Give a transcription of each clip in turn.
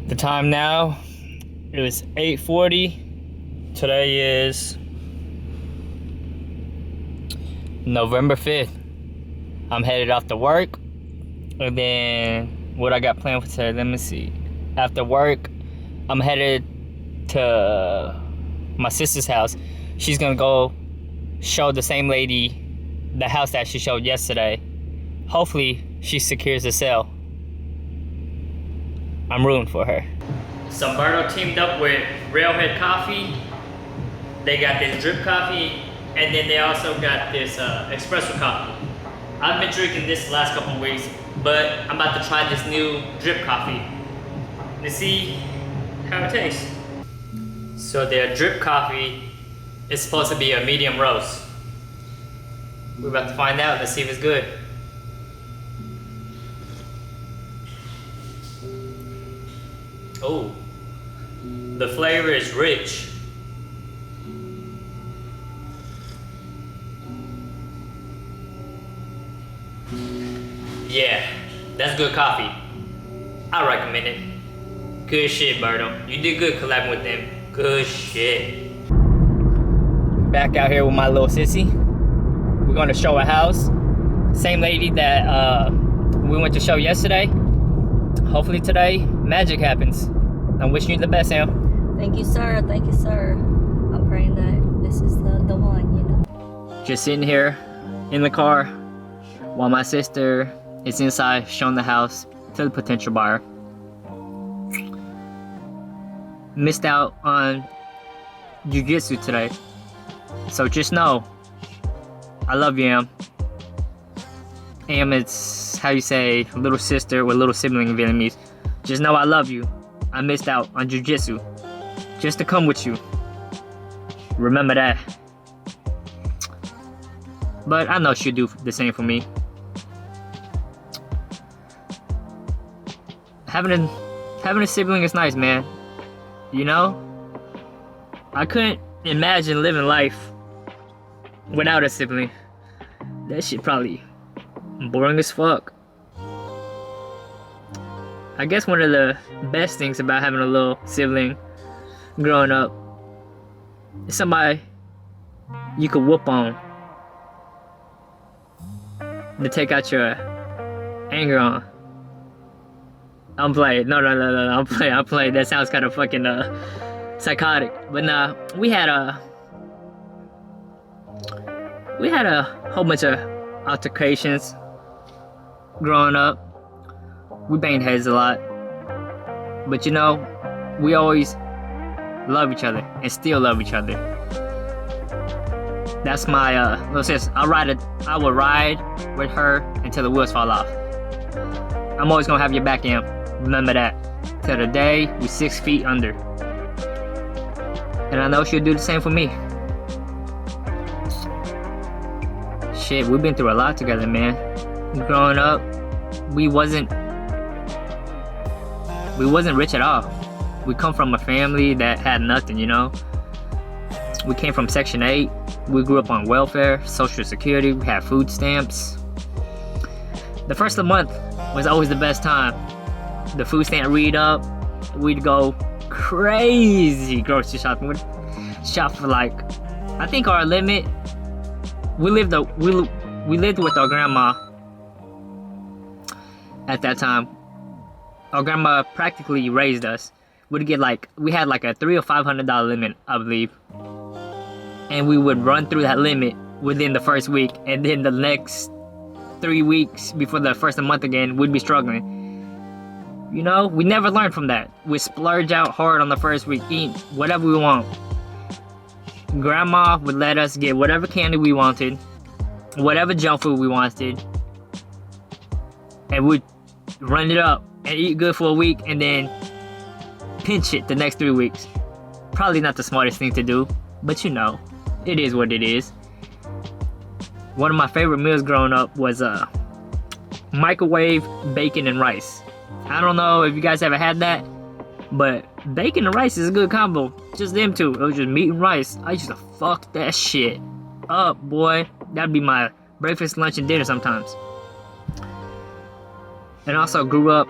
The time now, it was 8:40. Today is November 5th. I'm headed off to work. And then what I got planned for today, let me see. After work, I'm headed to my sister's house. She's gonna go show the same lady the house that she showed yesterday. Hopefully she secures a sale. I'm rooting for her. Somberto teamed up with Railhead Coffee. They got this drip coffee, and then they also got this espresso coffee. I've been drinking this the last couple of weeks, but I'm about to try this new drip coffee to see how it tastes. So their drip coffee is supposed to be a medium roast. We're about to find out. Let's see if it's good. Oh, the flavor is rich. Yeah, that's good coffee. I recommend it. Good shit, Berto. You did good collabing with them. Good shit. Back out here with my little sissy. We're gonna show a house. Same lady that we went to show yesterday. Hopefully today, magic happens. I'm wishing you the best, Sam. Thank you, sir. Thank you, sir. I'm praying that this is the one, you know. Just sitting here in the car while my sister is inside showing the house to the potential buyer. Missed out on jiu-jitsu today. So just know, I love you, Am. Am, it's how you say little sister or little sibling in Vietnamese. Just know I love you. I missed out on jiu-jitsu just to come with you. Remember that. But I know she'll do the same for me. Having a sibling is nice, man. You know? I couldn't imagine living life without a sibling. That shit probably boring as fuck. I guess one of the best things about having a little sibling growing up is somebody you could whoop on to take out your anger on. I'm playing. No, I'm playing. That sounds kind of fucking psychotic. But nah, we had a whole bunch of altercations growing up. We banged heads a lot. But you know, we always love each other and still love each other. That's my little sis. I will ride with her until the wheels fall off. I'm always gonna have your back, Am. Remember that. Till the day we 6 feet under. And I know she'll do the same for me. Shit, we've been through a lot together, man. Growing up, we wasn't rich at all. We come from a family that had nothing, you know. We came from Section 8. We grew up on welfare, Social Security. We had food stamps. The first of the month was always the best time. The food stamp read up, we'd go crazy grocery shopping. We'd shop for like, I think our limit. We lived with our grandma at that time. Our grandma practically raised us. We had like a $300 or $500 limit, I believe. And we would run through that limit within the first week, and then the next 3 weeks before the first of the month again, we'd be struggling. You know, we never learned from that. We splurge out hard on the first week, eat whatever we want. Grandma would let us get whatever candy we wanted, whatever junk food we wanted, and we'd run it up and eat good for a week and then pinch it the next 3 weeks. Probably not the smartest thing to do, but you know, it is what it is. One of my favorite meals growing up was microwave bacon and rice. I don't know if you guys ever had that, but bacon and rice is a good combo. Just them two. It was just meat and rice. I used to fuck that shit up, boy. That'd be my breakfast, lunch, and dinner sometimes. And also grew up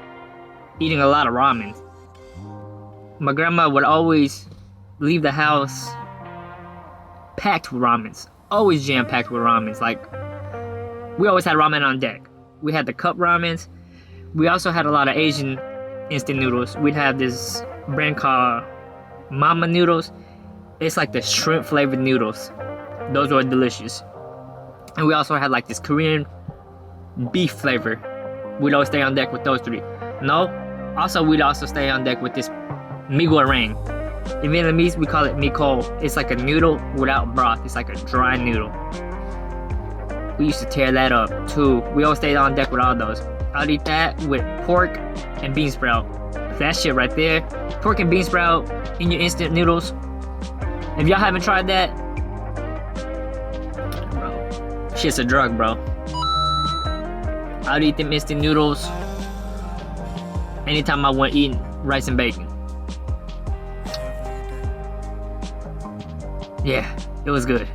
eating a lot of ramen. my grandma would always leave the house packed with ramens. Always jam-packed with ramens. Like, we always had ramen on deck. We had the cup ramens. We also had a lot of Asian instant noodles. We'd have this brand called Mama Noodles. It's like the shrimp flavored noodles. Those were delicious. And we also had like this Korean beef flavor. We'd always stay on deck with those three. No, also we'd also stay on deck with this mee goreng. In Vietnamese, we call it mee ko. It's like a noodle without broth. It's like a dry noodle. We used to tear that up too. We always stayed on deck with all those. I'd eat that with pork and bean sprout. That shit right there. Pork and bean sprout in your instant noodles. If y'all haven't tried that, bro, shit's a drug, bro. I'd eat them instant noodles anytime I want eating rice and bacon. Yeah, it was good.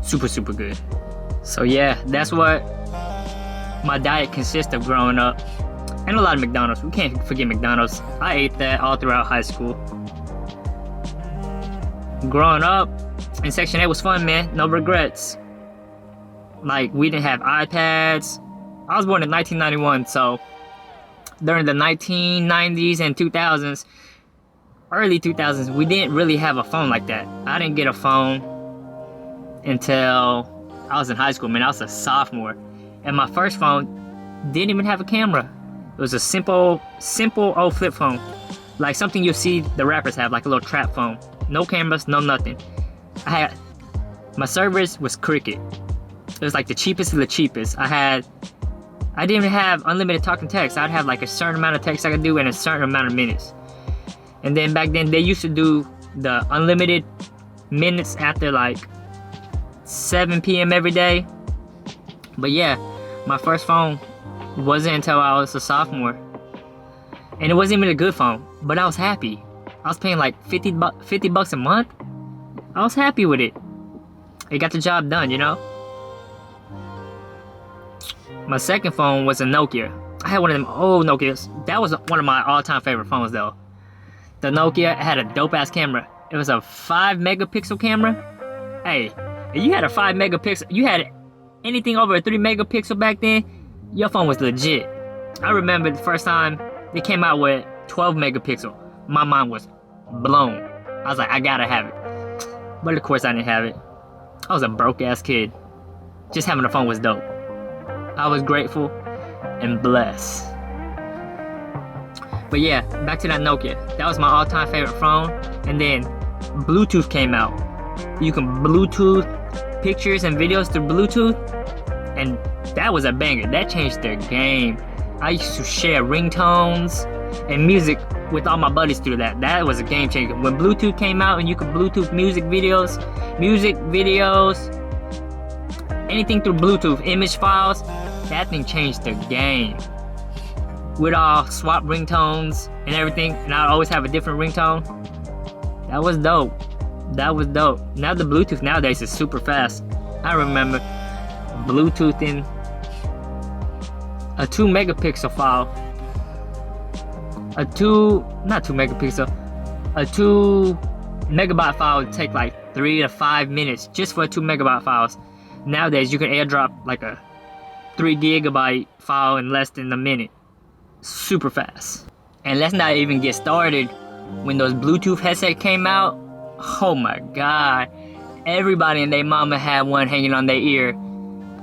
Super, super good. So yeah, that's what my diet consists of growing up. And a lot of McDonald's. We can't forget McDonald's. I ate that all throughout high school. Growing up in Section 8 was fun, man. No regrets. Like, we didn't have iPads. I was born in 1991, so during the 1990s and 2000s, early 2000s, we didn't really have a phone like that. I didn't get a phone until I was in high school, man. I was a sophomore. And my first phone didn't even have a camera. It was a simple old flip phone. Like something you'll see the rappers have, like a little trap phone. No cameras, no nothing. My service was Cricket. It was like the cheapest of the cheapest. I didn't even have unlimited talk and text. I'd have like a certain amount of text I could do in a certain amount of minutes. And then back then they used to do the unlimited minutes after like 7 p.m. every day. But yeah, my first phone wasn't until I was a sophomore. And it wasn't even a good phone, but I was happy. I was paying like 50 bucks a month. I was happy with it. It got the job done, you know? My second phone was a Nokia. I had one of them old Nokias. That was one of my all-time favorite phones though. The Nokia had a dope-ass camera. It was a 5 megapixel camera. Hey, if you had a 5 megapixel, you had anything over a 3 megapixel back then, your phone was legit. I remember the first time they came out with 12 megapixel. My mind was blown. I was like, I gotta have it. But of course I didn't have it. I was a broke ass kid. Just having a phone was dope. I was grateful and blessed. But yeah, back to that Nokia. That was my all-time favorite phone. And then Bluetooth came out. You can Bluetooth pictures and videos through Bluetooth. And that was a banger. That changed the game. I used to share ringtones and music with all my buddies through that. That was a game changer. When Bluetooth came out and you could Bluetooth music videos, anything through Bluetooth, image files, that thing changed the game. We'd all swap ringtones and everything, and I'd always have a different ringtone. That was dope. That was dope. Now the Bluetooth nowadays is super fast. I remember Bluetoothing a 2 megapixel file. A 2 megabyte file would take like 3 to 5 minutes just for 2 megabyte files. Nowadays you can airdrop like a 3 gigabyte file in less than a minute. Super fast. And let's not even get started when those Bluetooth headsets came out. Oh my god, everybody and their mama had one hanging on their ear.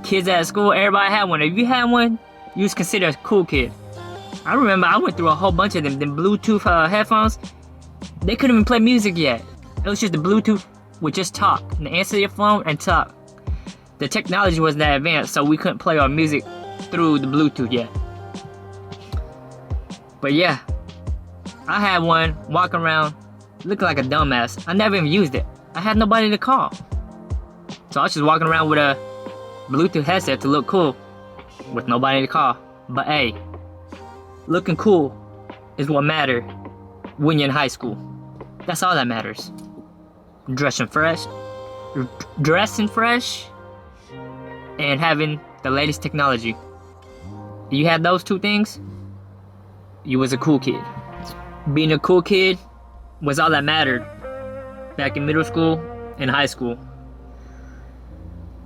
Kids at school, everybody had one. If you had one, you was considered a cool kid. I remember I went through a whole bunch of them Bluetooth headphones. They couldn't even play music yet. It was just the Bluetooth would just talk and answer your phone and talk. The technology wasn't that advanced, so we couldn't play our music through the Bluetooth yet. But yeah, I had one walking around looking like a dumbass. I never even used it. I had nobody to call. So I was just walking around with a Bluetooth headset to look cool with nobody to call. But hey, looking cool is what matters when you're in high school. That's all that matters. Dressing fresh, and having the latest technology. You had those two things, you was a cool kid. Being a cool kid was all that mattered back in middle school and high school.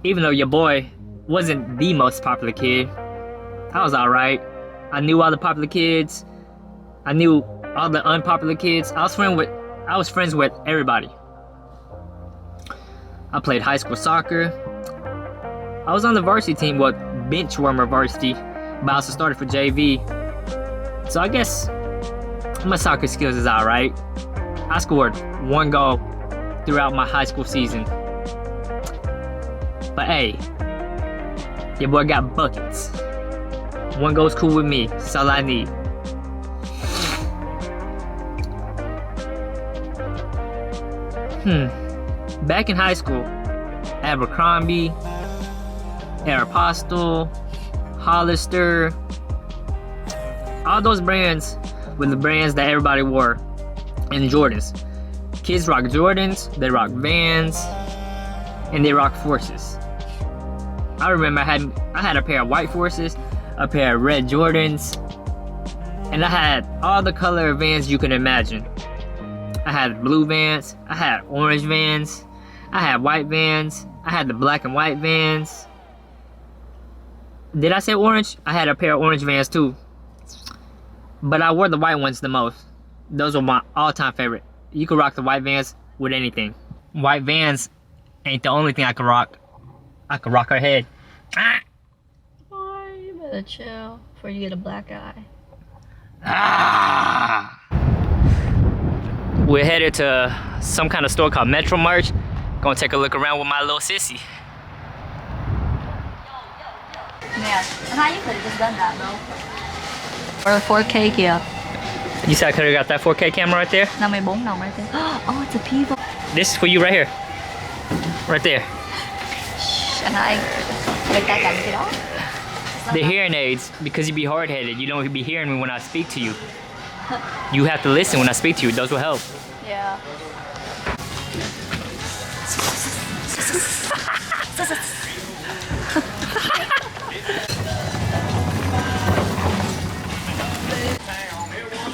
Even though your boy wasn't the most popular kid, I was alright. I knew all the popular kids. I knew all the unpopular kids. I was friends with everybody. I played high school soccer. I was on the varsity team, bench warmer varsity, but I also started for JV. So I guess my soccer skills is alright. I scored 1 goal throughout my high school season. But hey, your boy got buckets. 1 goal's cool with me. That's all I need. Back in high school, Abercrombie, Aeropostale, Hollister, all those brands were the brands that everybody wore. And Jordans. Kids rock Jordans, they rock Vans, and they rock Forces. I remember I had a pair of white Forces, a pair of red Jordans, and I had all the color Vans you can imagine. I had blue Vans, I had orange Vans, I had white Vans, I had the black and white Vans. Did I say orange? I had a pair of orange Vans too. But I wore the white ones the most. Those were my all-time favorite. You could rock the white Vans with anything. White Vans ain't the only thing I could rock. I could rock her head. Ah! Boy, you better chill before you get a black eye. Ah! We're headed to some kind of store called Metro March. Gonna take a look around with my little sissy. Yeah, and you could have just done that though. Or a 4K kia. You said I could have got that 4K camera right there? 54 đồng right there. Oh, it's a Pivo. This is for you right here. Right there. Shh, and I cầm cái đó. The hearing aids, because you be hard-headed, you don't be hearing me when I speak to you. You have to listen when I speak to you. Those will help. Yeah.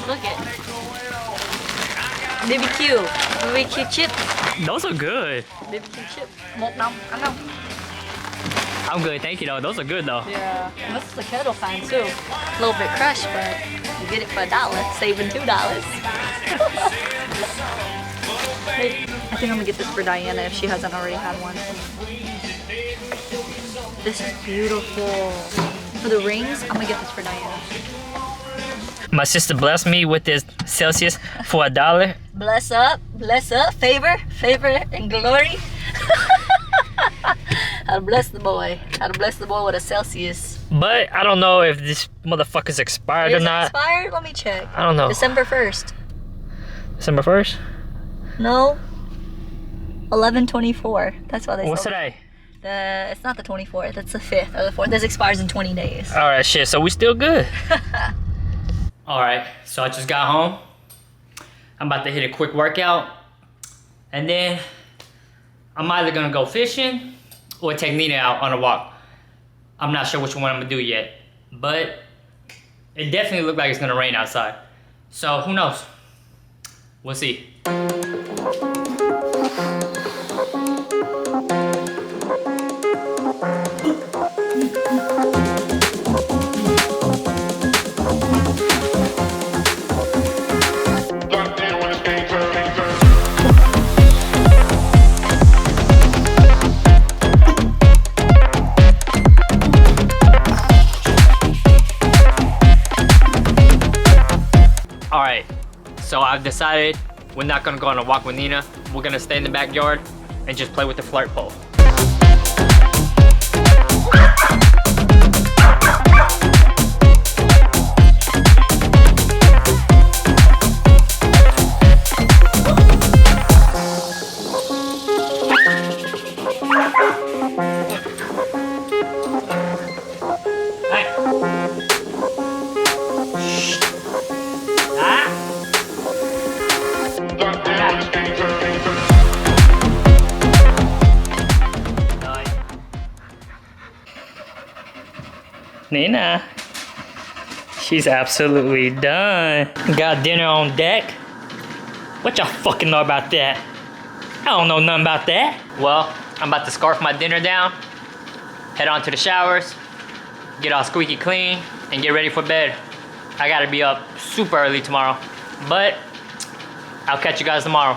Look it. BBQ chip. Those are good. BBQ chip. 1 đồng, ăn không? I'm good, thank you though. Those are good though. Yeah. And this is a kettle fan too. A little bit crushed, but you get it for $1, saving $2. Hey, I think I'm gonna get this for Diana if she hasn't already had one. This is beautiful. For the rings, I'm gonna get this for Diana. My sister blessed me with this Celsius for $1. Bless up, favor, and glory. How to bless the boy. How to bless the boy with a Celsius. But I don't know if this motherfucker's expired or not. Expired? Let me check. I don't know. December 1st. December 1st? No. 11/24. That's why they What's sold today? It's not the 24th. It's the 5th or the 4th. This expires in 20 days. Alright, shit. So we still good. Alright, so I just got home. I'm about to hit a quick workout. And then I'm either gonna go fishing or take Nina out on a walk. I'm not sure which one I'm gonna do yet. But it definitely looked like it's gonna rain outside. So who knows? We'll see. Alright, so I've decided we're not gonna go on a walk with Nina. We're gonna stay in the backyard and just play with the flirt pole. Nina, she's absolutely done. Got dinner on deck. What y'all fucking know about that? I don't know nothing about that. Well, I'm about to scarf my dinner down, head on to the showers, get all squeaky clean, and get ready for bed. I gotta be up super early tomorrow. But I'll catch you guys tomorrow.